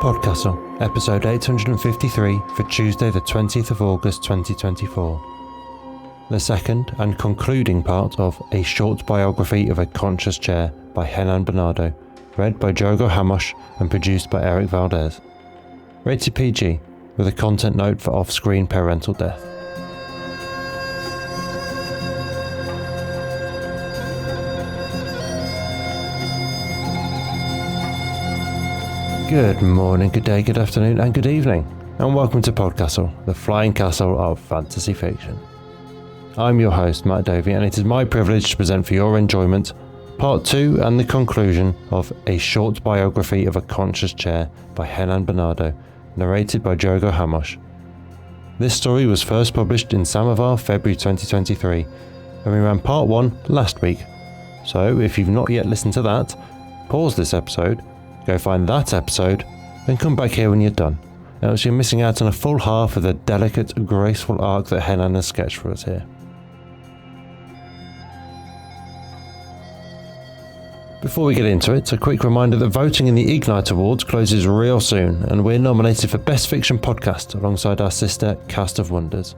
PodCastle, episode 853 for Tuesday the 20th of August 2024. The second and concluding part of A Short Biography of a Conscious Chair by Henan Bernardo, read by Diogo Ramos and produced by Eric Valdes. Rated PG, with a content note for off-screen parental death. Good morning, good day, good afternoon and good evening, and welcome to PodCastle, the flying castle of fantasy fiction. I'm your host, Matt Dovey, and it is my privilege to present for your enjoyment part 2 and the conclusion of A Short Biography of a Conscious Chair by Henan Bernardo, narrated by Diogo Ramos. This story was first published in Samovar, February 2023, and we ran part 1 last week. So if you've not yet listened to that, pause this episode, go find that episode, and come back here when you're done. Else you're missing out on a full half of the delicate, graceful arc that Henan has sketched for us here. Before we get into it, a quick reminder that voting in the Ignite Awards closes real soon, and we're nominated for Best Fiction Podcast alongside our sister Cast of Wonders.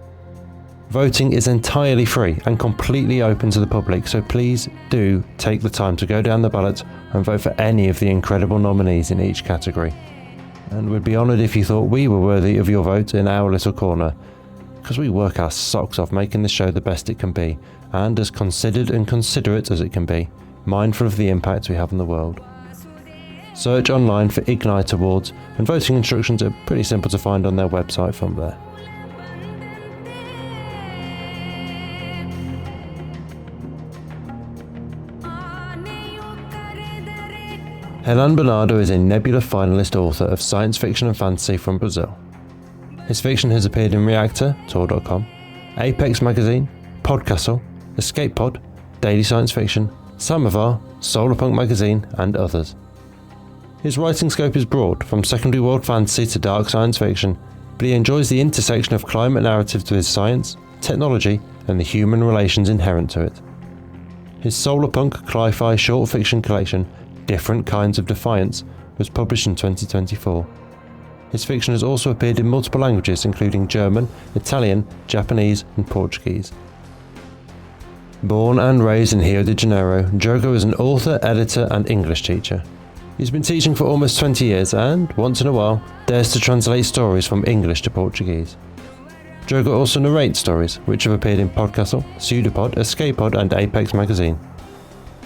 Voting is entirely free and completely open to the public, so please do take the time to go down the ballot and vote for any of the incredible nominees in each category. And we'd be honoured if you thought we were worthy of your vote in our little corner, because we work our socks off making the show the best it can be, and as considered and considerate as it can be, mindful of the impact we have on the world. Search online for Ignite Awards, and voting instructions are pretty simple to find on their website from there. Henan Bernardo is a Nebula finalist author of science fiction and fantasy from Brazil. His fiction has appeared in Reactor, Tor.com, Apex Magazine, PodCastle, Escape Pod, Daily Science Fiction, Samovar, Solarpunk Magazine, and others. His writing scope is broad, from secondary world fantasy to dark science fiction, but he enjoys the intersection of climate narratives with science, technology, and the human relations inherent to it. His Solarpunk Cli-Fi short fiction collection, Different Kinds of Defiance, was published in 2024. His fiction has also appeared in multiple languages, including German, Italian, Japanese, and Portuguese. Born and raised in Rio de Janeiro, Diogo is an author, editor, and English teacher. He's been teaching for almost 20 years and, once in a while, dares to translate stories from English to Portuguese. Diogo also narrates stories, which have appeared in PodCastle, Pseudopod, Escape Pod, and Apex Magazine.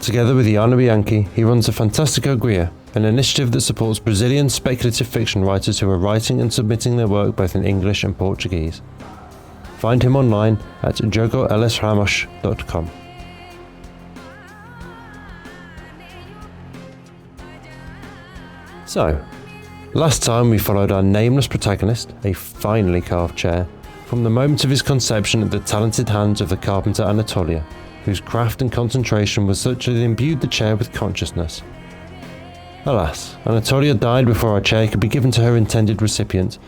Together with Iana Bianchi, he runs the Fantástico Guia, an initiative that supports Brazilian speculative fiction writers who are writing and submitting their work both in English and Portuguese. Find him online at diogoelesramos.com. So, last time we followed our nameless protagonist, a finely carved chair, from the moment of his conception at the talented hands of the carpenter Anatolia, whose craft and concentration was such that it imbued the chair with consciousness. Alas, Anatolia died before our chair could be given to her intended recipient,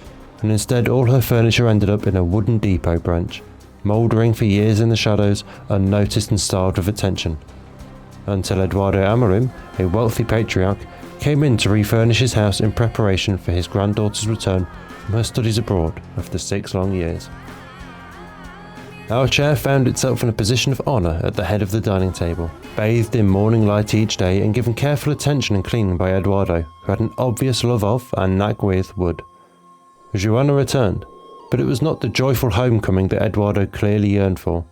and instead all her furniture ended up in a wooden depot branch, mouldering for years in the shadows, unnoticed and starved of attention. Until Eduardo Amorim, a wealthy patriarch, came in to refurnish his house in preparation for his granddaughter's return from her studies abroad after 6 long years. Our chair found itself in a position of honour at the head of the dining table, bathed in morning light each day and given careful attention and cleaning by Eduardo, who had an obvious love of and knack with wood. Joanna returned, but it was not the joyful homecoming that Eduardo clearly yearned for.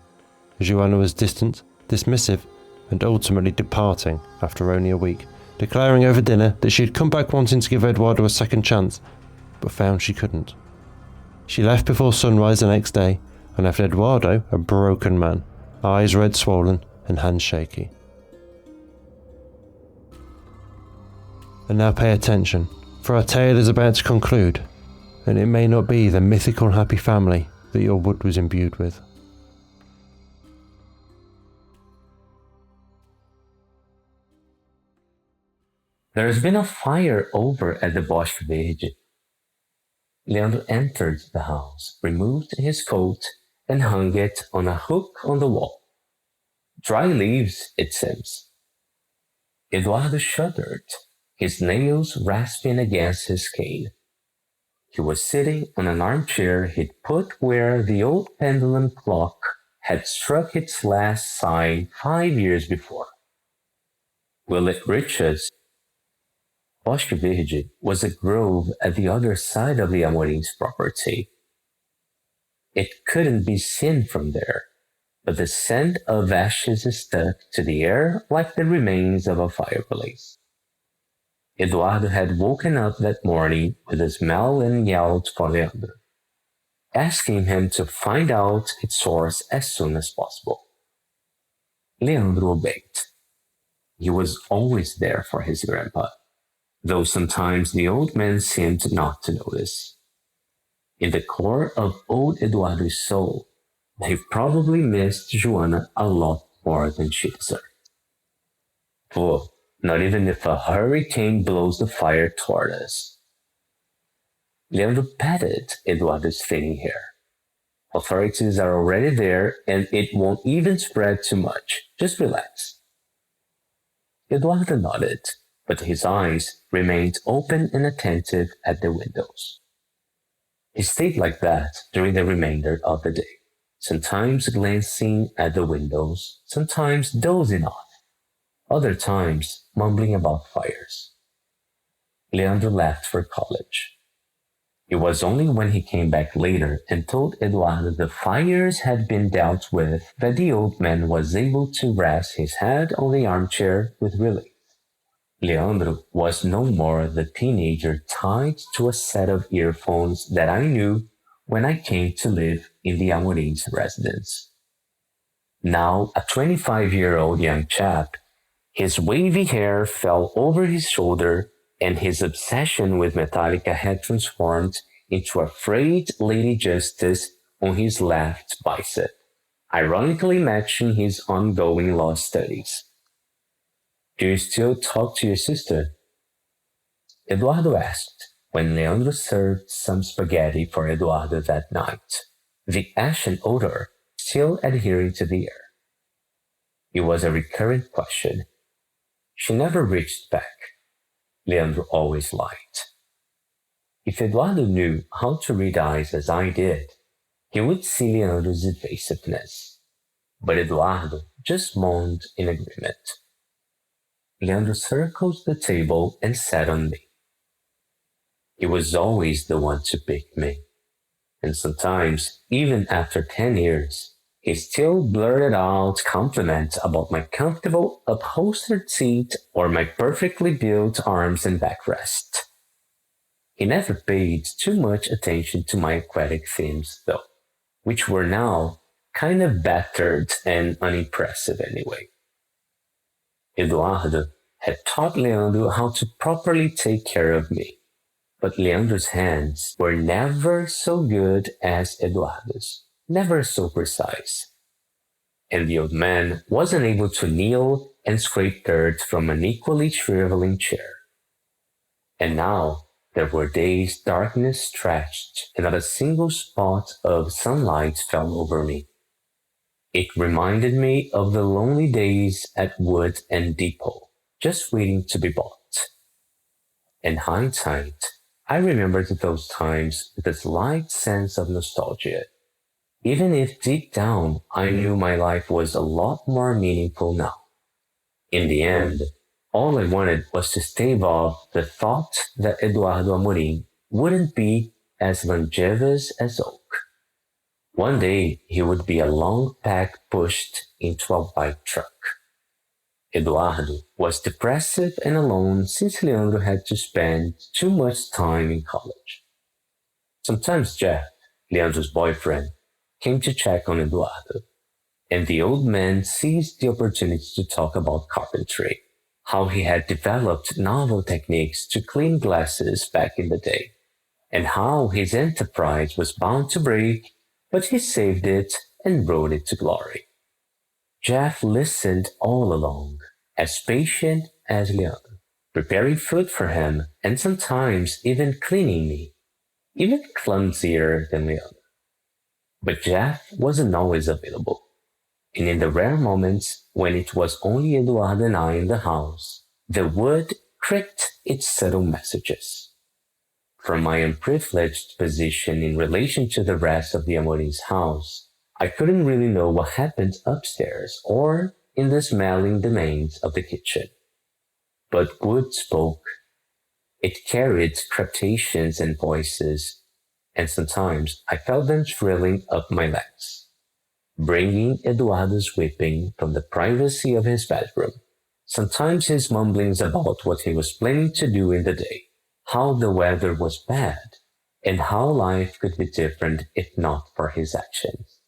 Joanna was distant, dismissive, and ultimately departing after only a week, declaring over dinner that she had come back wanting to give Eduardo a second chance, but found she couldn't. She left before sunrise the next day, and left Eduardo a broken man, eyes red swollen and hands shaky. And now pay attention, for our tale is about to conclude, and it may not be the mythical happy family that your wood was imbued with. There has been a fire over at the Bosque Verde. Leandro entered the house, removed his coat, and hung it on a hook on the wall. Dry leaves, it seems. Eduardo shuddered his nails rasping against his cane. He was sitting on an armchair he'd put where the old pendulum clock had struck its last sign 5 years before. Will it reach us? Bosque Verde was a grove at the other side of the Amorins' property. It couldn't be seen from there, but the scent of ashes stuck to the air like the remains of a fireplace. Eduardo had woken up that morning with the smell and yelled for Leandro, asking him to find out its source as soon as possible. Leandro obeyed. He was always there for his grandpa, though sometimes the old man seemed not to notice. In the core of old Eduardo's soul, he probably missed Joanna a lot more than she deserved. Oh, not even if a hurricane blows the fire toward us. Leandro patted Eduardo's thinning hair. Authorities are already there, and it won't even spread too much. Just relax. Eduardo nodded, but his eyes remained open and attentive at the windows. He stayed like that during the remainder of the day, sometimes glancing at the windows, sometimes dozing off, other times mumbling about fires. Leandro left for college. It was only when he came back later and told Eduardo the fires had been dealt with that the old man was able to rest his head on the armchair with relief. Leandro was no more the teenager tied to a set of earphones that I knew when I came to live in the Amorins' residence. Now a 25-year-old young chap, his wavy hair fell over his shoulder and his obsession with Metallica had transformed into a frayed Lady Justice on his left bicep, ironically matching his ongoing law studies. Do you still talk to your sister? Eduardo asked when Leandro served some spaghetti for Eduardo that night, the ashen odor still adhering to the air. It was a recurrent question. She never reached back. Leandro always lied. If Eduardo knew how to read eyes as I did, he would see Leandro's evasiveness. But Eduardo just moaned in agreement. Leandro circled the table and sat on me. He was always the one to pick me. And sometimes, even after 10 years, he still blurted out compliments about my comfortable upholstered seat or my perfectly built arms and backrest. He never paid too much attention to my aquatic themes, though, which were now kind of battered and unimpressive anyway. Eduardo had taught Leandro how to properly take care of me, but Leandro's hands were never so good as Eduardo's, never so precise. And the old man wasn't able to kneel and scrape dirt from an equally shriveling chair. And now there were days darkness stretched and not a single spot of sunlight fell over me. It reminded me of the lonely days at Wood and Depot, just waiting to be bought. In hindsight, I remembered those times with a slight sense of nostalgia, even if deep down I knew my life was a lot more meaningful now. In the end, all I wanted was to stave off the thought that Eduardo Amorim wouldn't be as longevous as Oak. One day he would be a long pack pushed into a white truck. Eduardo was depressive and alone since Leandro had to spend too much time in college. Sometimes Jeff, Leandro's boyfriend, came to check on Eduardo, and the old man seized the opportunity to talk about carpentry, how he had developed novel techniques to clean glasses back in the day, and how his enterprise was bound to break, but he saved it and rode it to glory. Jeff listened all along, as patient as Leandro, preparing food for him and sometimes even cleaning me, even clumsier than Leandro. But Jeff wasn't always available, and in the rare moments when it was only Eduardo and I in the house, the wood tricked its subtle messages. From my unprivileged position in relation to the rest of the Amorin's house, I couldn't really know what happened upstairs or in the smelling domains of the kitchen. But wood spoke. It carried crepitations and voices, and sometimes I felt them thrilling up my legs, bringing Eduardo's weeping from the privacy of his bedroom, sometimes his mumblings about what he was planning to do in the day, how the weather was bad, and how life could be different if not for his actions.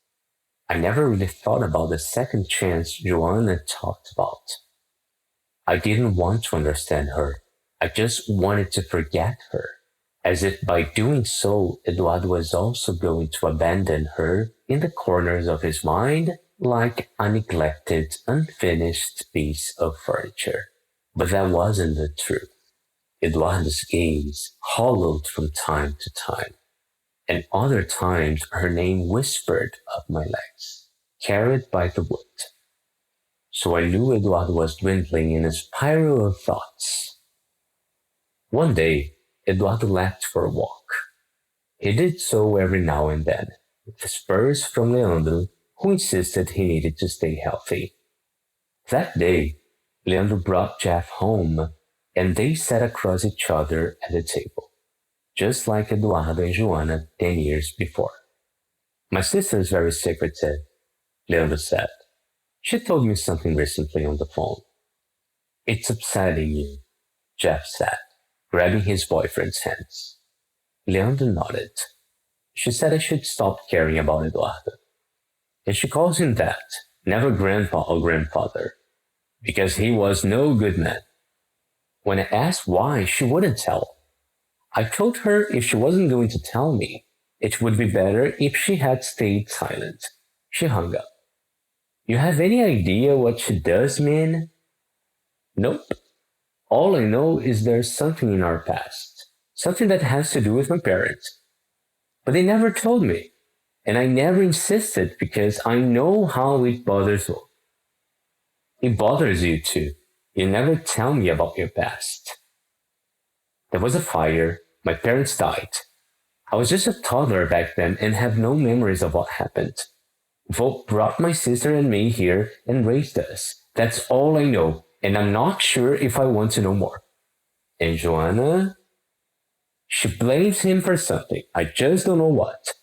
I never really thought about the second chance Joanna talked about. I didn't want to understand her. I just wanted to forget her, as if by doing so Eduardo was also going to abandon her in the corners of his mind like a neglected, unfinished piece of furniture. But that wasn't the truth. Eduardo's gaze hollowed from time to time, and other times her name whispered up my legs, carried by the wood. So I knew Eduardo was dwindling in a spiral of thoughts. One day, Eduardo left for a walk. He did so every now and then, with the spurs from Leandro, who insisted he needed to stay healthy. That day, Leandro brought Jeff home, and they sat across each other at the table, just like Eduardo and Joanna 10 years before. My sister is very secretive, Leandro said. She told me something recently on the phone. It's upsetting you, Jeff said, grabbing his boyfriend's hands. Leandro nodded. She said I should stop caring about Eduardo. And she calls him that, never grandpa or grandfather, because he was no good man. When I asked why, she wouldn't tell. I told her if she wasn't going to tell me, it would be better if she had stayed silent. She hung up. You have any idea what she does mean? Nope. All I know is there's something in our past, something that has to do with my parents. But they never told me, and I never insisted because I know how it bothers you. It bothers you too. You never tell me about your past. There was a fire. My parents died. I was just a toddler back then and have no memories of what happened. Volk brought my sister and me here and raised us. That's all I know, and I'm not sure if I want to know more. And Joanna? She blames him for something. I just don't know what.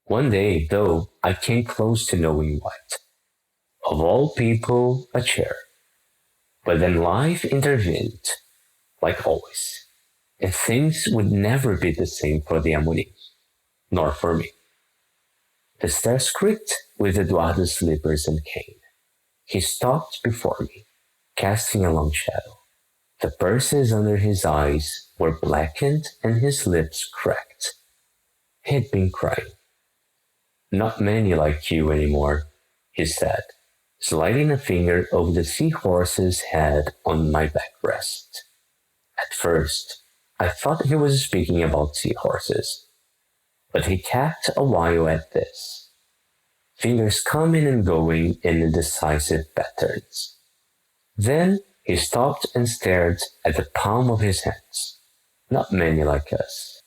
One day, though, I came close to knowing what. Of all people, a chair. But then life intervened, like always, and things would never be the same for the Amonins, nor for me. The stairs creaked with Eduardo's slippers and cane. He stopped before me, casting a long shadow. The purses under his eyes were blackened and his lips cracked. He'd been crying. Not many like you anymore, he said, sliding a finger over the seahorse's head on my backrest. At first, I thought he was speaking about seahorses, but he kept a while at this, fingers coming and going in indecisive patterns. Then he stopped and stared at the palm of his hands. Not many like us.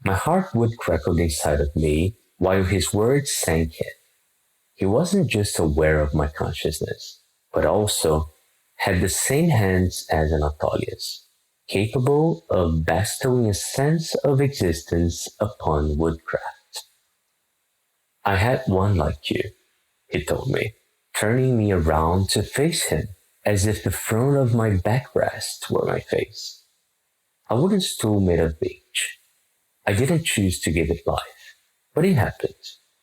My heart would crackle inside of me while his words sank in. He wasn't just aware of my consciousness, but also had the same hands as Anatolia's, capable of bestowing a sense of existence upon woodcraft. I had one like you, he told me, turning me around to face him as if the front of my backrest were my face. A wooden stool made of beech. I didn't choose to give it life, but it happened,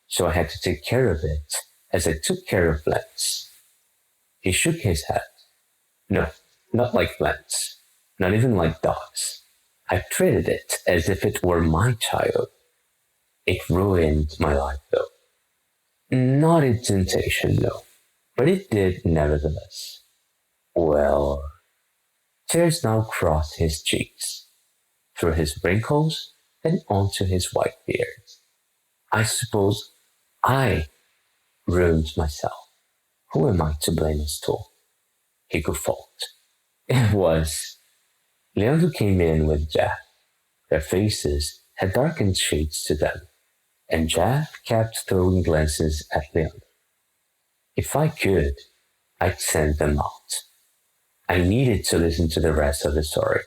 so I had to take care of it as I took care of Lance. He shook his head. No, not like Lance, not even like dogs. I treated it as if it were my child. It ruined my life, though. Not its intention, no, but it did nevertheless. Well, tears now crossed his cheeks, through his wrinkles and onto his white beard. I suppose I ruined myself. Who am I to blame us all? He guffawed. It was. Leandro came in with Jeff. Their faces had darkened shades to them, and Jeff kept throwing glances at Leandro. If I could, I'd send them out. I needed to listen to the rest of the story.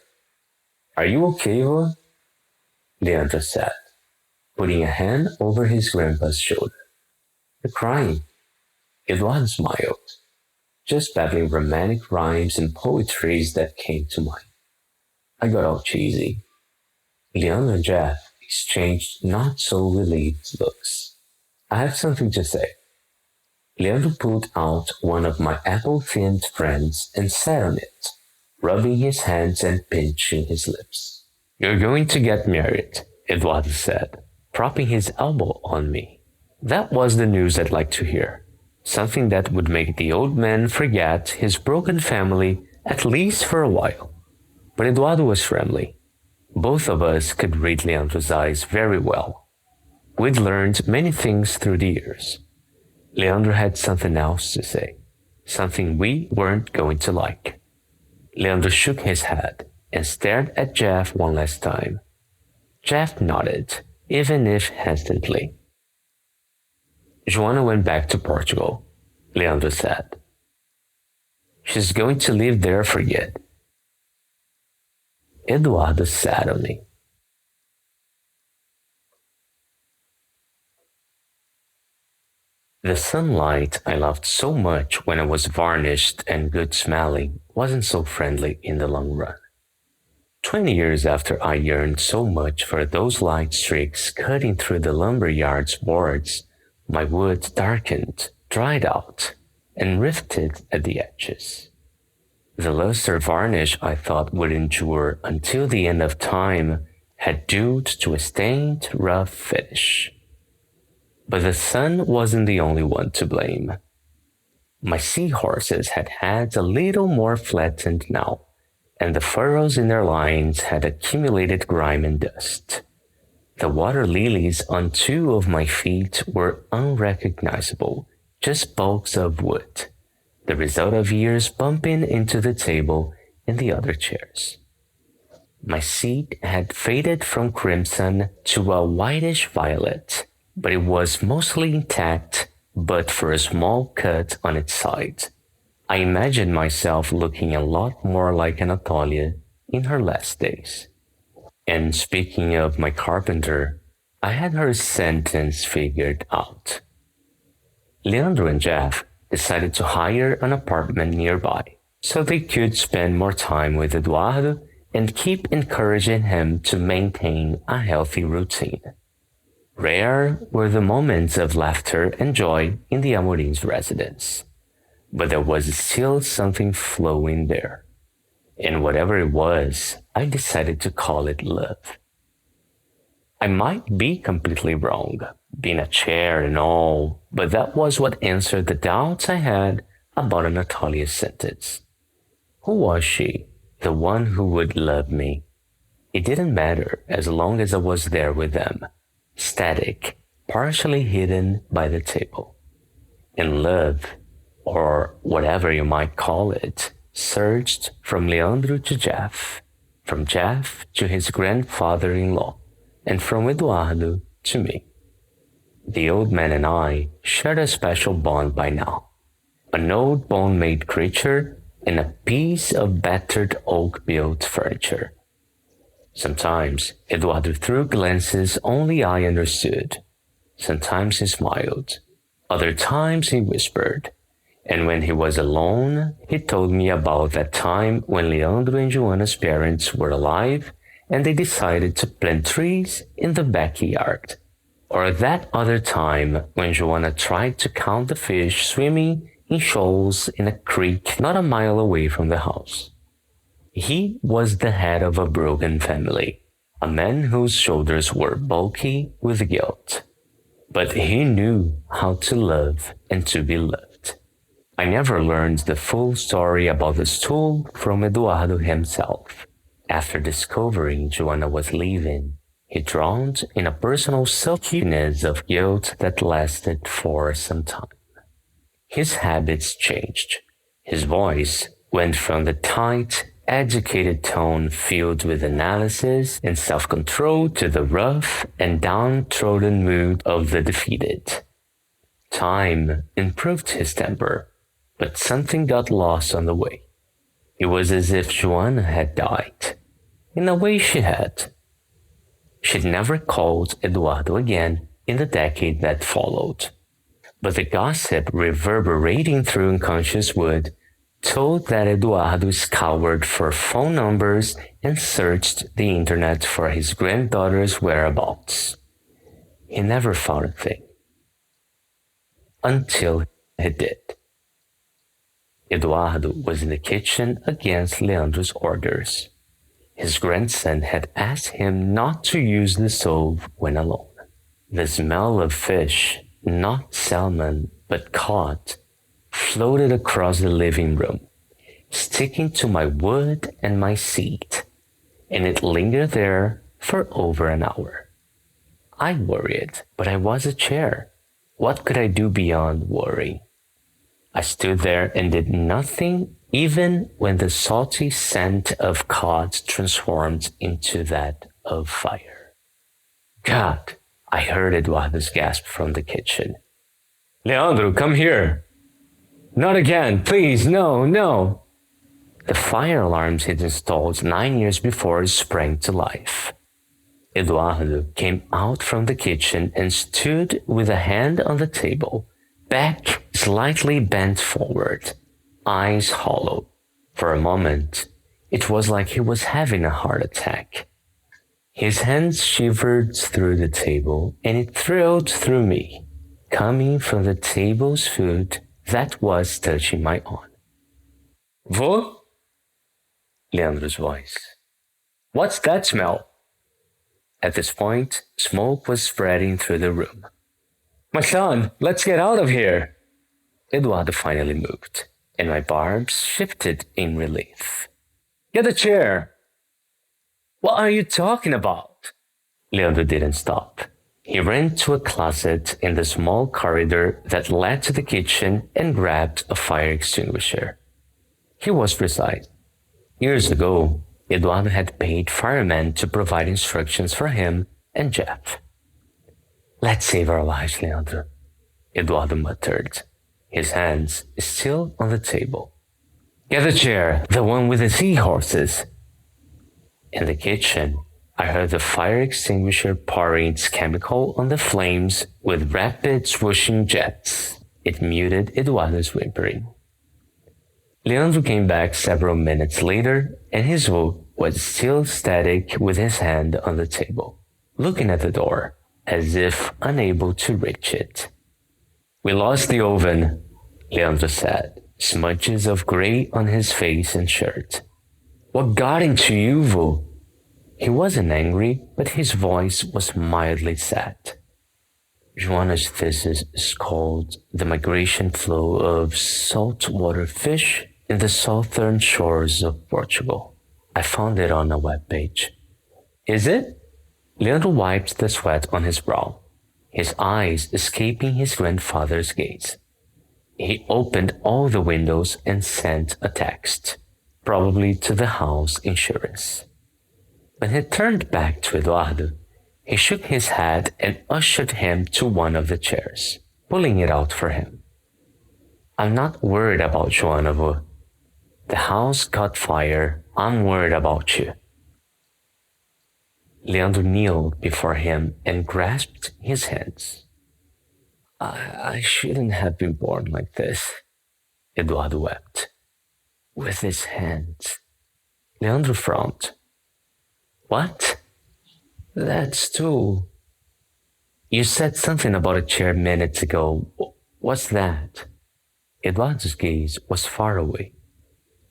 Are you okay, Ron? Leandro said, putting a hand over his grandpa's shoulder. You're crying. Eduardo smiled, just babbling romantic rhymes and poetries that came to mind. I got all cheesy. Leandro and Jeff exchanged not so relieved looks. I have something to say. Leandro pulled out one of my apple-themed friends and sat on it, rubbing his hands and pinching his lips. You're going to get married, Eduardo said, propping his elbow on me. That was the news I'd like to hear. Something that would make the old man forget his broken family at least for a while. But Eduardo was friendly. Both of us could read Leandro's eyes very well. We'd learned many things through the years. Leandro had something else to say, something we weren't going to like. Leandro shook his head and stared at Jeff one last time. Jeff nodded, even if hesitantly. Joanna went back to Portugal, Leandro said. She's going to live there for good. Eduardo sat on me. The sunlight I loved so much when I was varnished and good smelling wasn't so friendly in the long run. 20 years after I yearned so much for those light streaks cutting through the lumberyard's boards, my wood darkened, dried out, and rifted at the edges. The luster varnish I thought would endure until the end of time had dewed to a stained, rough finish. But the sun wasn't the only one to blame. My seahorses had a little more flattened now, and the furrows in their lines had accumulated grime and dust. The water lilies on 2 of my feet were unrecognizable, just bulks of wood, the result of years bumping into the table and the other chairs. My seat had faded from crimson to a whitish violet, but it was mostly intact but for a small cut on its side. I imagined myself looking a lot more like Anatolia in her last days. And speaking of my carpenter, I had her sentence figured out. Leandro and Jeff decided to hire an apartment nearby so they could spend more time with Eduardo and keep encouraging him to maintain a healthy routine. Rare were the moments of laughter and joy in the Amorins' residence, but there was still something flowing there. And whatever it was, I decided to call it love. I might be completely wrong, being a chair and all, but that was what answered the doubts I had about Anatolia's sentence. Who was she, the one who would love me? It didn't matter as long as I was there with them, static, partially hidden by the table. And love, or whatever you might call it, surged from Leandro to Jeff, from Jeff to his grandfather-in-law, and from Eduardo to me. The old man and I shared a special bond by now, an old bone-made creature and a piece of battered oak-built furniture. Sometimes Eduardo threw glances only I understood. Sometimes he smiled. Other times he whispered. And when he was alone, he told me about that time when Leandro and Joanna's parents were alive and they decided to plant trees in the backyard. Or that other time when Joanna tried to count the fish swimming in shoals in a creek not a mile away from the house. He was the head of a broken family, a man whose shoulders were bulky with guilt. But he knew how to love and to be loved. I never learned the full story about the stool from Eduardo himself. After discovering Joanna was leaving, he drowned in a personal self-happiness of guilt that lasted for some time. His habits changed. His voice, went from the tight, educated tone filled with analysis and self-control to the rough and downtrodden mood of the defeated. Time improved his temper, but something got lost on the way. It was as if Joanna had died. In a way she had. She'd never called Eduardo again in the decade that followed. But the gossip reverberating through unconscious wood told that Eduardo scoured for phone numbers and searched the internet for his granddaughter's whereabouts. He never found a thing. Until he did. Eduardo was in the kitchen against Leandro's orders. His grandson had asked him not to use the stove when alone. The smell of fish, not salmon but cod, floated across the living room, sticking to my wood and my seat, and it lingered there for over an hour. I worried, but I was a chair. What could I do beyond worry? I stood there and did nothing, even when the salty scent of cod transformed into that of fire. God, I heard Eduardo's gasp from the kitchen. Leandro, come here. Not again, please, no, no. The fire alarms he'd installed 9 years before sprang to life. Eduardo came out from the kitchen and stood with a hand on the table, back slightly bent forward, eyes hollow. For a moment, it was like he was having a heart attack. His hands shivered through the table, and it thrilled through me, coming from the table's foot that was touching my own. Vô? Leandro's voice. What's that smell? At this point, smoke was spreading through the room. My son, let's get out of here! Eduardo finally moved, and my barbs shifted in relief. Get a chair! What are you talking about? Leandro didn't stop. He ran to a closet in the small corridor that led to the kitchen and grabbed a fire extinguisher. He was precise. Years ago, Eduardo had paid firemen to provide instructions for him and Jeff. Let's save our lives, Leandro, Eduardo muttered, his hands still on the table. Get a chair, the one with the seahorses. In the kitchen, I heard the fire extinguisher pouring its chemical on the flames with rapid swooshing jets. It muted Eduardo's whimpering. Leandro came back several minutes later, and his voice was still static with his hand on the table, looking at the door, as if unable to reach it. We lost the oven, Leandro said, smudges of gray on his face and shirt. What got into you, Vô? He wasn't angry, but his voice was mildly sad. Joanna's thesis is called The Migration Flow of Saltwater Fish in the Southern Shores of Portugal. I found it on a webpage. Is it? Leandro wiped the sweat on his brow, his eyes escaping his grandfather's gaze. He opened all the windows and sent a text, probably to the house insurance. When he turned back to Eduardo, he shook his head and ushered him to one of the chairs, pulling it out for him. I'm not worried about Joanna, Vô. The house caught fire. I'm worried about you. Leandro kneeled before him and grasped his hands. I shouldn't have been born like this, Eduardo wept. With his hands. Leandro frowned. What? That's too. You said something about a chair minutes ago. What's that? Eduardo's gaze was far away.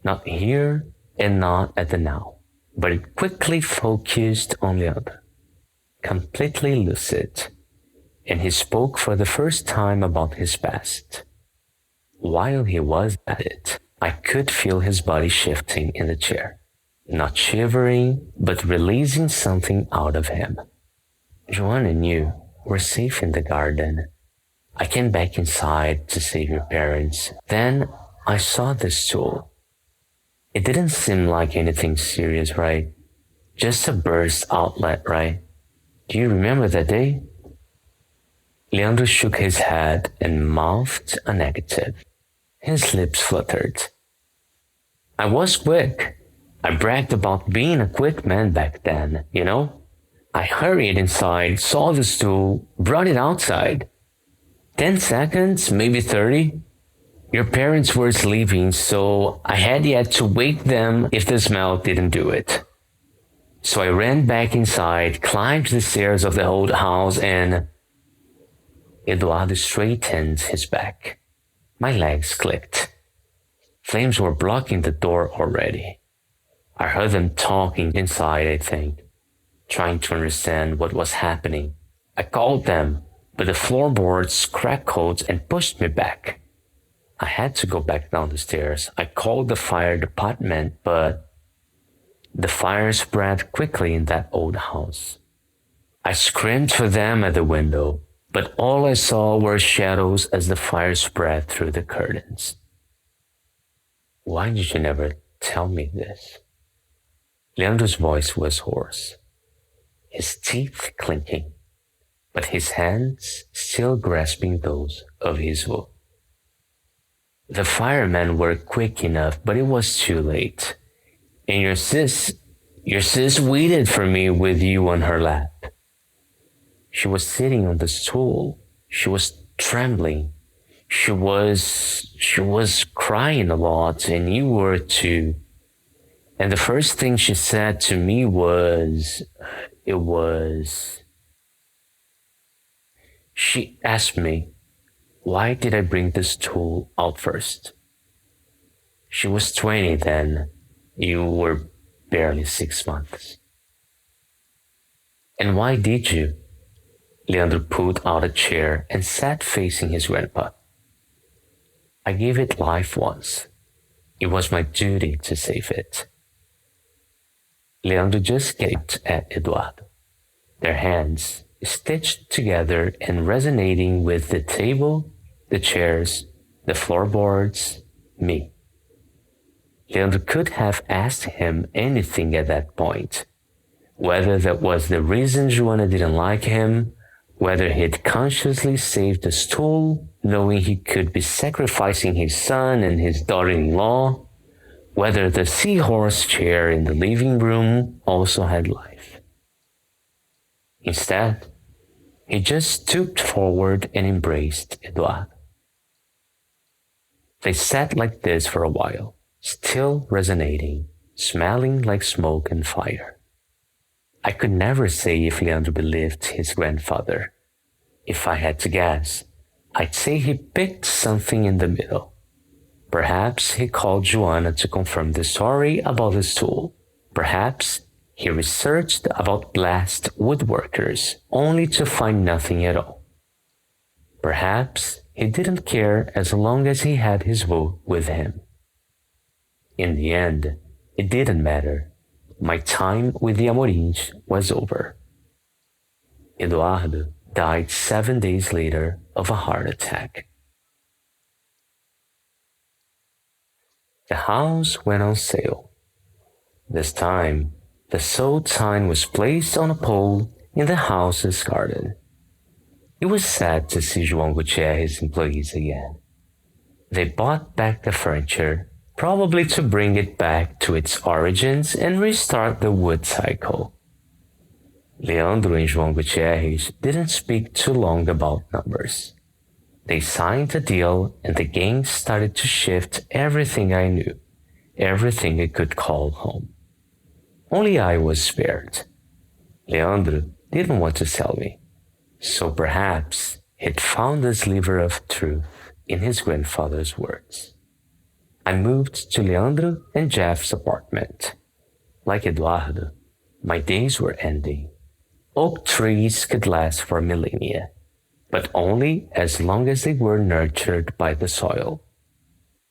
Not here and not at the now, but it quickly focused on Leandro, completely lucid, and he spoke for the first time about his past. While he was at it, I could feel his body shifting in the chair, not shivering, but releasing something out of him. Joanna and you were safe in the garden. I came back inside to save your parents. Then I saw this tool. It didn't seem like anything serious, right? Just a burst outlet, right? Do you remember that day? Leandro shook his head and mouthed a negative. His lips fluttered. I was quick. I bragged about being a quick man back then, you know? I hurried inside, saw the stool, brought it outside. 10 seconds, maybe 30. Your parents were sleeping, so I had yet to wake them if the smell didn't do it. So I ran back inside, climbed the stairs of the old house, and Eduardo straightened his back. My legs clicked. Flames were blocking the door already. I heard them talking inside, I think, trying to understand what was happening. I called them, but the floorboards crackled and pushed me back. I had to go back down the stairs. I called the fire department, but the fire spread quickly in that old house. I screamed for them at the window, but all I saw were shadows as the fire spread through the curtains. Why did you never tell me this? Leandro's voice was hoarse, his teeth clinking, but his hands still grasping those of his wolf. The firemen were quick enough, but it was too late. And your sis waited for me with you on her lap. She was sitting on the stool. She was trembling. She was crying a lot, and you were too. And the first thing she said to me was, she asked me, why did I bring this tool out first? She was 20 then. You were barely 6 months. And why did you? Leandro pulled out a chair and sat facing his grandpa. I gave it life once. It was my duty to save it. Leandro just gaped at Eduardo, their hands stitched together and resonating with the table, the chairs, the floorboards, me. Leandro could have asked him anything at that point, whether that was the reason Joanna didn't like him, whether he'd consciously saved the stool, knowing he could be sacrificing his son and his daughter-in-law, whether the seahorse chair in the living room also had life. Instead, he just stooped forward and embraced Eduardo. They sat like this for a while, still resonating, smelling like smoke and fire. I could never say if Leandro believed his grandfather. If I had to guess, I'd say he picked something in the middle. Perhaps he called Joanna to confirm the story about the stool. Perhaps he researched about blessed woodworkers only to find nothing at all. Perhaps he didn't care as long as he had his wool with him. In the end, it didn't matter. My time with the Amorins was over. Eduardo died 7 days later of a heart attack. The house went on sale. This time, the sold sign was placed on a pole in the house's garden. It was sad to see João Gutierrez's employees again. They bought back the furniture, probably to bring it back to its origins and restart the wood cycle. Leandro and João Gutierrez didn't speak too long about numbers. They signed a deal and the gang started to shift everything I knew, everything I could call home. Only I was spared. Leandro didn't want to sell me, so perhaps he'd found a sliver of truth in his grandfather's words. I moved to Leandro and Jeff's apartment. Like Eduardo, my days were ending. Oak trees could last for millennia, but only as long as they were nurtured by the soil.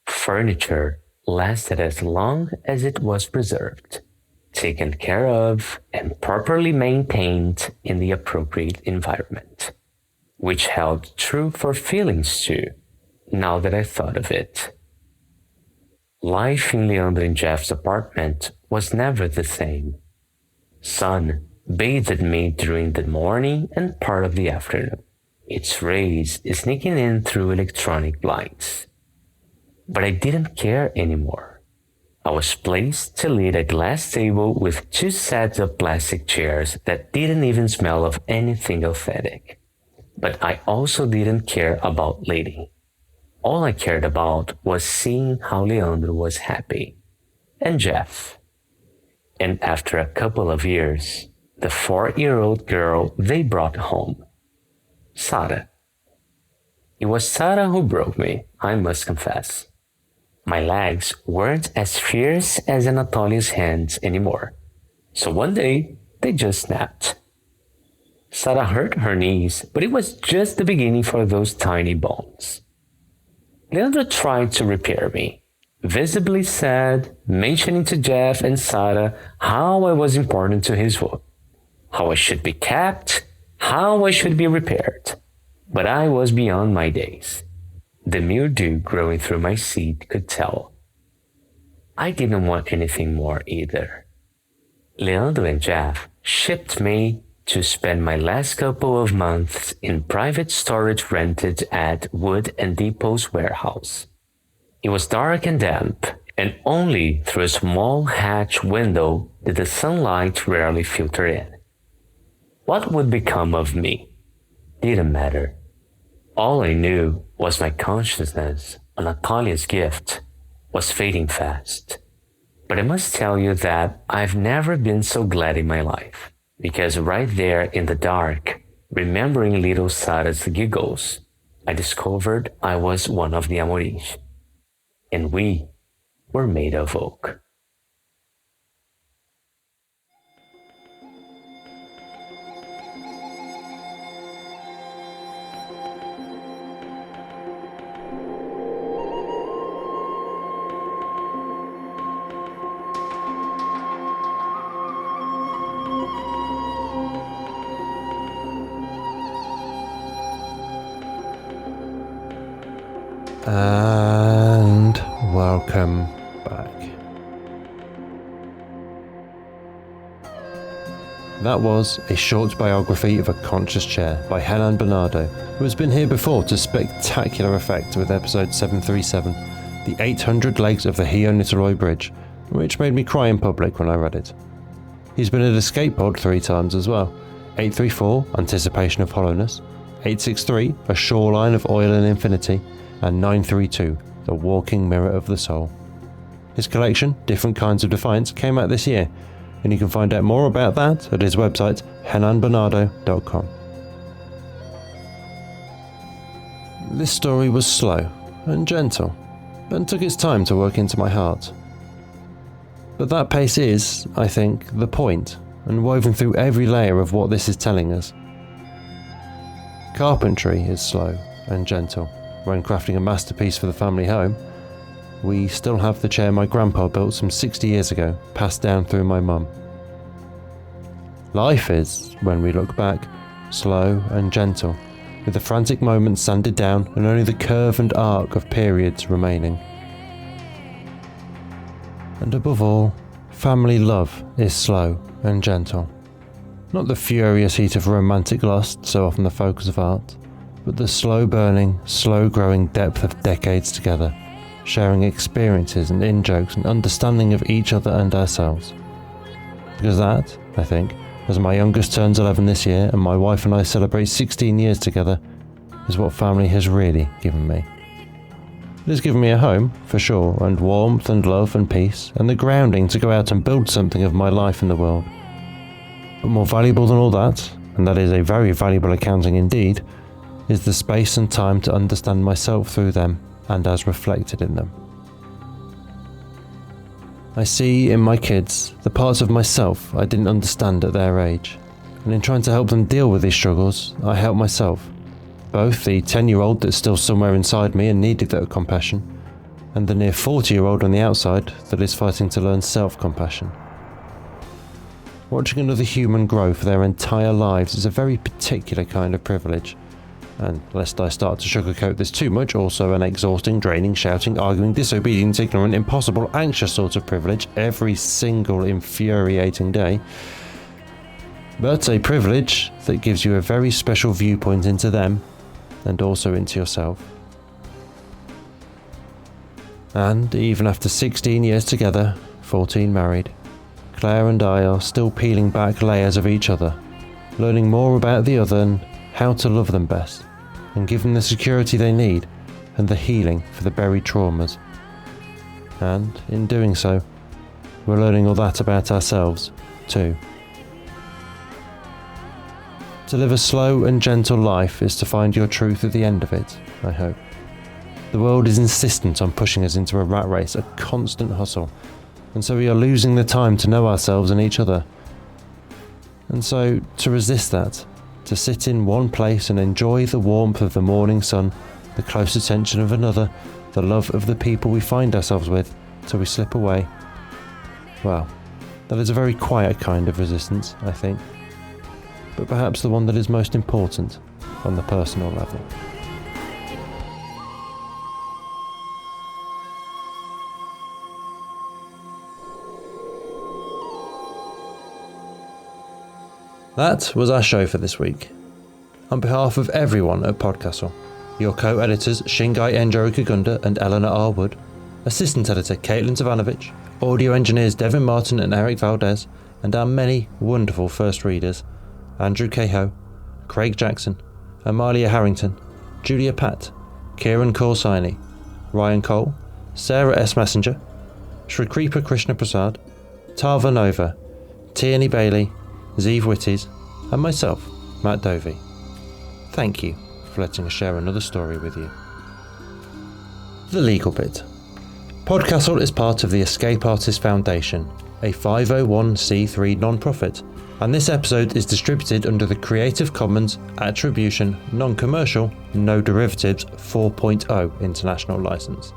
Furniture lasted as long as it was preserved, taken care of, and properly maintained in the appropriate environment, which held true for feelings too, now that I thought of it. Life in Leandro and Jeff's apartment was never the same. Sun bathed me during the morning and part of the afternoon, its rays sneaking in through electronic blinds. But I didn't care anymore. I was placed to lead a glass table with 2 sets of plastic chairs that didn't even smell of anything authentic. But I also didn't care about leading. All I cared about was seeing how Leandro was happy. And Jeff. And after a couple of years, the 4-year-old girl they brought home. Sarah. It was Sarah who broke me, I must confess. My legs weren't as fierce as Anatolia's hands anymore, so one day they just snapped. Sarah hurt her knees, but it was just the beginning for those tiny bones. Leandro tried to repair me, visibly sad, mentioning to Jeff and Sarah how I was important to his work, how I should be kept, how I should be repaired. But I was beyond my days. The mildew growing through my seat could tell. I didn't want anything more either. Leandro and Jeff shipped me to spend my last couple of months in private storage rented at Wood and Depot's warehouse. It was dark and damp, and only through a small hatch window did the sunlight rarely filter in. What would become of me? Didn't matter. All I knew was my consciousness, Anatolia's gift, was fading fast. But I must tell you that I've never been so glad in my life, because right there in the dark, remembering little Sarah's giggles, I discovered I was one of the Amoris, and we were made of oak. And welcome back. That was A Short Biography of a Conscious Chair by Henan Bernardo, who has been here before to spectacular effect with episode 737, The 800 Legs of the Hio-Niteroi Bridge, which made me cry in public when I read it. He's been at Escape Pod 3 times as well. 834, Anticipation of Hollowness, 863, A Shoreline of Oil and Infinity, and 932, The Walking Mirror of the Soul. His collection, Different Kinds of Defiance, came out this year, and you can find out more about that at his website, henanbernardo.com. This story was slow and gentle, and took its time to work into my heart. But that pace is, I think, the point, and woven through every layer of what this is telling us. Carpentry is slow and gentle. When crafting a masterpiece for the family home, we still have the chair my grandpa built some 60 years ago, passed down through my mum. Life is, when we look back, slow and gentle, with the frantic moments sanded down and only the curve and arc of periods remaining. And above all, family love is slow and gentle. Not the furious heat of romantic lust, so often the focus of art, but the slow-burning, slow-growing depth of decades together, sharing experiences and in-jokes and understanding of each other and ourselves. Because that, I think, as my youngest turns 11 this year and my wife and I celebrate 16 years together, is what family has really given me. It has given me a home, for sure, and warmth and love and peace, and the grounding to go out and build something of my life in the world. But more valuable than all that, and that is a very valuable accounting indeed, is the space and time to understand myself through them and as reflected in them. I see in my kids the parts of myself I didn't understand at their age, and in trying to help them deal with these struggles, I help myself, both the 10-year-old that's still somewhere inside me and needed that compassion, and the near 40-year-old on the outside that is fighting to learn self-compassion. Watching another human grow for their entire lives is a very particular kind of privilege, And lest I start to sugarcoat this too much, also an exhausting, draining, shouting, arguing, disobedient, ignorant, impossible, anxious sort of privilege every single infuriating day. But a privilege that gives you a very special viewpoint into them and also into yourself. And even after 16 years together, 14 married, Claire and I are still peeling back layers of each other, learning more about the other and how to love them best, and give them the security they need and the healing for the buried traumas. And in doing so, we're learning all that about ourselves too. To live a slow and gentle life is to find your truth at the end of it, I hope. The world is insistent on pushing us into a rat race, a constant hustle, and so we are losing the time to know ourselves and each other. And so, to resist that, to sit in one place and enjoy the warmth of the morning sun, the close attention of another, the love of the people we find ourselves with, till we slip away, well, that is a very quiet kind of resistance, I think, but perhaps the one that is most important on the personal level. That was our show for this week. On behalf of everyone at PodCastle, your co-editors Shingai Enjoro Kagunda and Eleanor R. Wood, assistant editor Caitlin Tavanovich, audio engineers Devin Martin and Eric Valdes, and our many wonderful first readers, Andrew Cahoe, Craig Jackson, Amalia Harrington, Julia Patt, Kieran Corsaini, Ryan Cole, Sarah S. Messenger, Shri Kripa Krishna Prasad, Tava Nova, Tierney Bailey, Zeev Witties, and myself, Matt Dovey. Thank you for letting us share another story with you. The legal bit. PodCastle is part of the Escape Artist Foundation, a 501c3 non-profit, and this episode is distributed under the Creative Commons Attribution Non-Commercial No Derivatives 4.0 International License.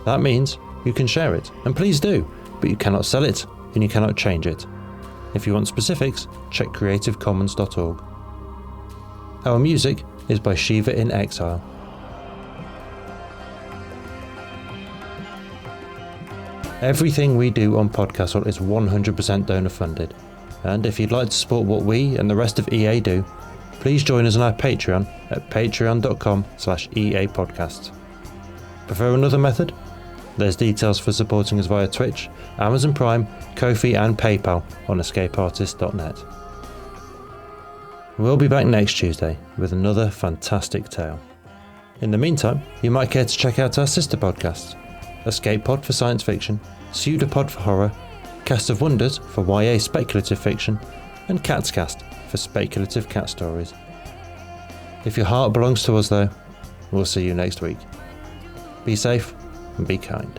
That means you can share it, and please do, but you cannot sell it, and you cannot change it. If you want specifics, check creativecommons.org. Our music is by Shiva in Exile. Everything we do on PodCastle is 100% donor funded, and if you'd like to support what we and the rest of EA do, please join us on our Patreon at patreon.com/EApodcasts. Prefer another method? There's details for supporting us via Twitch, Amazon Prime, Ko-fi and PayPal on escapeartist.net. We'll be back next Tuesday with another fantastic tale. In the meantime, you might care to check out our sister podcasts, Escape Pod for science fiction, Pseudopod for horror, Cast of Wonders for YA speculative fiction, and Cat's Cast for speculative cat stories. If your heart belongs to us though, we'll see you next week. Be safe and be kind.